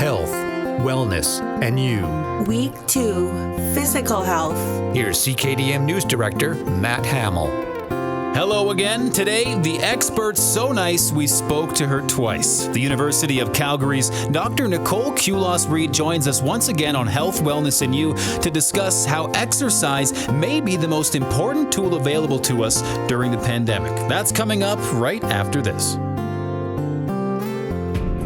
health, wellness, and you. Week 2, physical health. Here's CKDM News Director Matt Hamill. Hello again. Today, the expert's so nice we spoke to her twice. The University of Calgary's Dr. Nicole Culos-Reed joins us once again on Health, Wellness, and You to discuss how exercise may be the most important tool available to us during the pandemic. That's coming up right after this.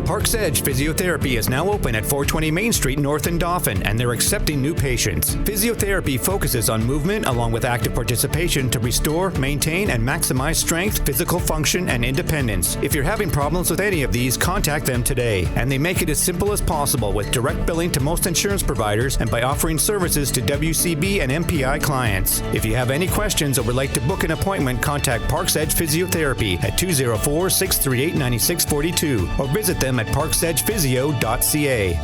Park's Edge Physiotherapy is now open at 420 Main Street North in Dauphin, and they're accepting new patients. Physiotherapy focuses on movement along with active participation to restore, maintain, and maximize strength, physical function, and independence. If you're having problems with any of these, contact them today. And they make it as simple as possible with direct billing to most insurance providers and by offering services to WCB and MPI clients. If you have any questions or would like to book an appointment, contact Park's Edge Physiotherapy at 204-638-9642 or visit them at parksedgephysio.ca.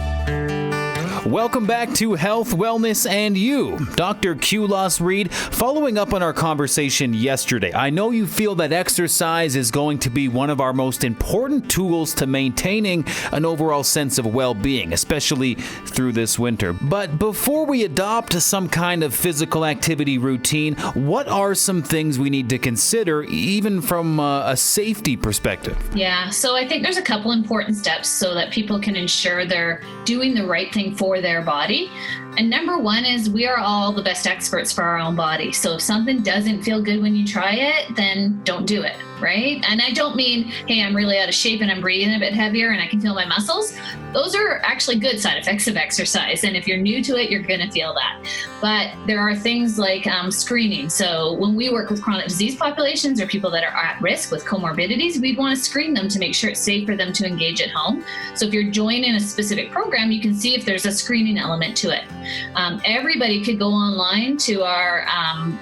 Welcome back to Health, Wellness, and You. Dr. Culos-Reed, following up on our conversation yesterday, I know you feel that exercise is going to be one of our most important tools to maintaining an overall sense of well-being, especially through this winter. But before we adopt some kind of physical activity routine, what are some things we need to consider, even from a safety perspective? Yeah, so I think there's a couple important steps so that people can ensure they're doing the right thing for their body. And number one is we are all the best experts for our own body. So if something doesn't feel good when you try it, then don't do it, right? And I don't mean, hey, I'm really out of shape and I'm breathing a bit heavier and I can feel my muscles. Those are actually good side effects of exercise. And if you're new to it, you're going to feel that. But there are things like screening. So when we work with chronic disease populations or people that are at risk with comorbidities, we'd want to screen them to make sure it's safe for them to engage at home. So if you're joining a specific program, you can see if there's a screening element to it. Everybody could go online to our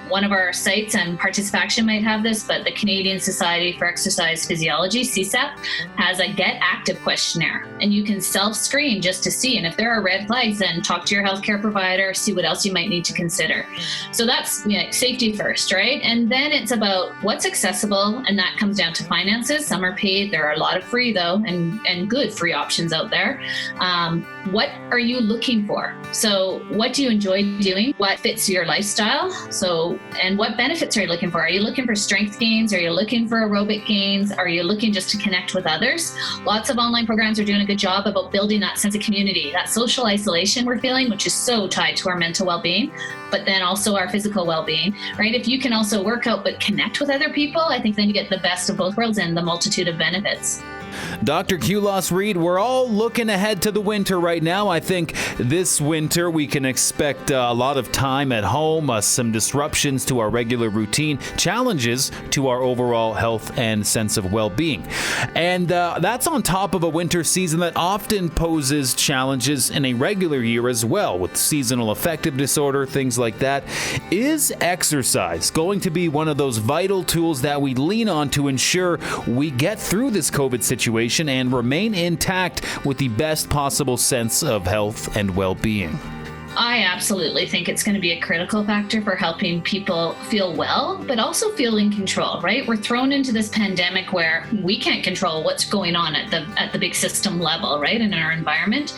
one of our sites, and Participation might have this, but the Canadian Society for Exercise Physiology, CSEP, has a Get Active questionnaire, and you can self-screen just to see. And if there are red flags, then talk to your healthcare provider, see what else you might need to consider. So that's safety first, right? And then it's about what's accessible, and that comes down to finances. Some are paid. There are a lot of free, though, and good free options out there. What are you looking for? So what do you enjoy doing? What fits your lifestyle? And what benefits are you looking for? Are you looking for strength gains? Are you looking for aerobic gains? Are you looking just to connect with others? Lots of online programs are doing a good job about building that sense of community, that social isolation we're feeling, which is so tied to our mental well-being, but then also our physical well-being, right? If you can also work out but connect with other people, I think then you get the best of both worlds and the multitude of benefits. Dr. Culos-Reed, we're all looking ahead to the winter right now. I think this winter we can expect a lot of time at home, some disruptions to our regular routine, challenges to our overall health and sense of well-being. And that's on top of a winter season that often poses challenges in a regular year as well, with seasonal affective disorder, things like that. Is exercise going to be one of those vital tools that we lean on to ensure we get through this COVID situation and remain intact with the best possible sense of health and well-being? I absolutely think it's going to be a critical factor for helping people feel well, but also feel in control, right? We're thrown into this pandemic where we can't control what's going on at the big system level, right? In our environment.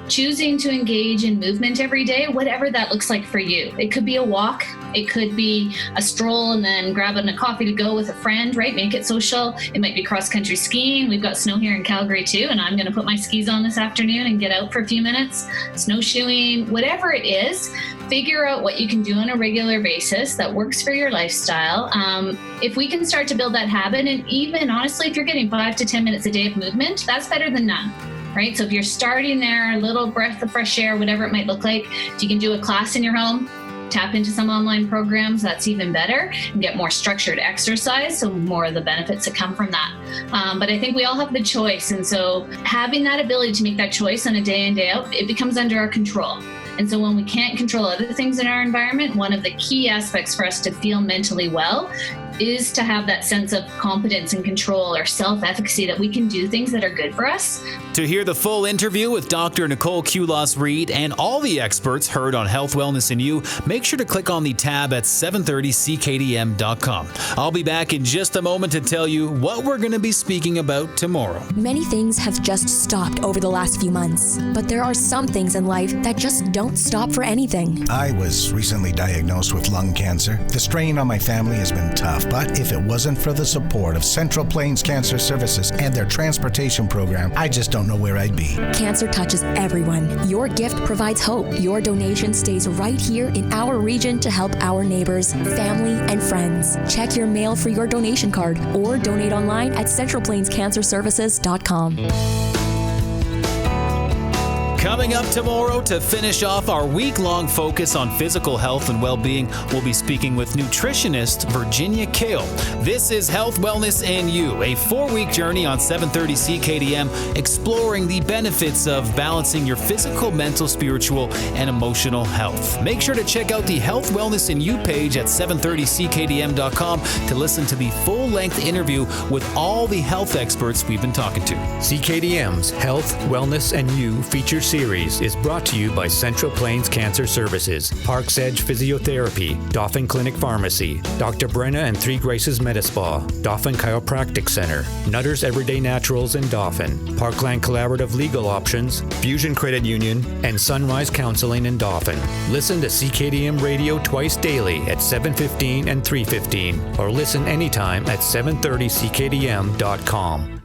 Choosing to engage in movement every day, whatever that looks like for you. It could be a walk. It could be a stroll and then grabbing a coffee to go with a friend, right? Make it social. It might be cross-country skiing. We've got snow here in Calgary too, and I'm going to put my skis on this afternoon and get out for a few minutes. Snowshoeing, whatever it is, figure out what you can do on a regular basis that works for your lifestyle. If we can start to build that habit, and even honestly, if you're getting 5 to 10 minutes a day of movement, that's better than none. Right? So if you're starting there, a little breath of fresh air, whatever it might look like, if you can do a class in your home, tap into some online programs, that's even better, and get more structured exercise, so more of the benefits that come from that. But I think we all have the choice, and so having that ability to make that choice on a day in, day out, it becomes under our control. And so when we can't control other things in our environment, one of the key aspects for us to feel mentally well is to have that sense of competence and control or self-efficacy that we can do things that are good for us. To hear the full interview with Dr. Nicole Culos-Reed and all the experts heard on Health, Wellness, and You, make sure to click on the tab at 730ckdm.com. I'll be back in just a moment to tell you what we're going to be speaking about tomorrow. Many things have just stopped over the last few months, but there are some things in life that just don't stop for anything. I was recently diagnosed with lung cancer. The strain on my family has been tough, but if it wasn't for the support of Central Plains Cancer Services and their transportation program, I just don't know where I'd be. Cancer touches everyone. Your gift provides hope. Your donation stays right here in our region to help our neighbors, family, and friends. Check your mail for your donation card or donate online at centralplainscancerservices.com. Coming up tomorrow to finish off our week-long focus on physical health and well-being, we'll be speaking with nutritionist Virginia Kale. This is Health, Wellness, and You, a 4-week journey on 730 CKDM, exploring the benefits of balancing your physical, mental, spiritual, and emotional health. Make sure to check out the Health, Wellness, and You page at 730ckdm.com to listen to the full-length interview with all the health experts we've been talking to. CKDM's Health, Wellness, and You feature series is brought to you by Central Plains Cancer Services, Parks Edge Physiotherapy, Dauphin Clinic Pharmacy, Dr. Brenna and Three Graces Medispa, Dauphin Chiropractic Center, Nutter's Everyday Naturals in Dauphin, Parkland Collaborative Legal Options, Fusion Credit Union, and Sunrise Counseling in Dauphin. Listen to CKDM Radio twice daily at 7:15 and 3:15, or listen anytime at 730ckdm.com.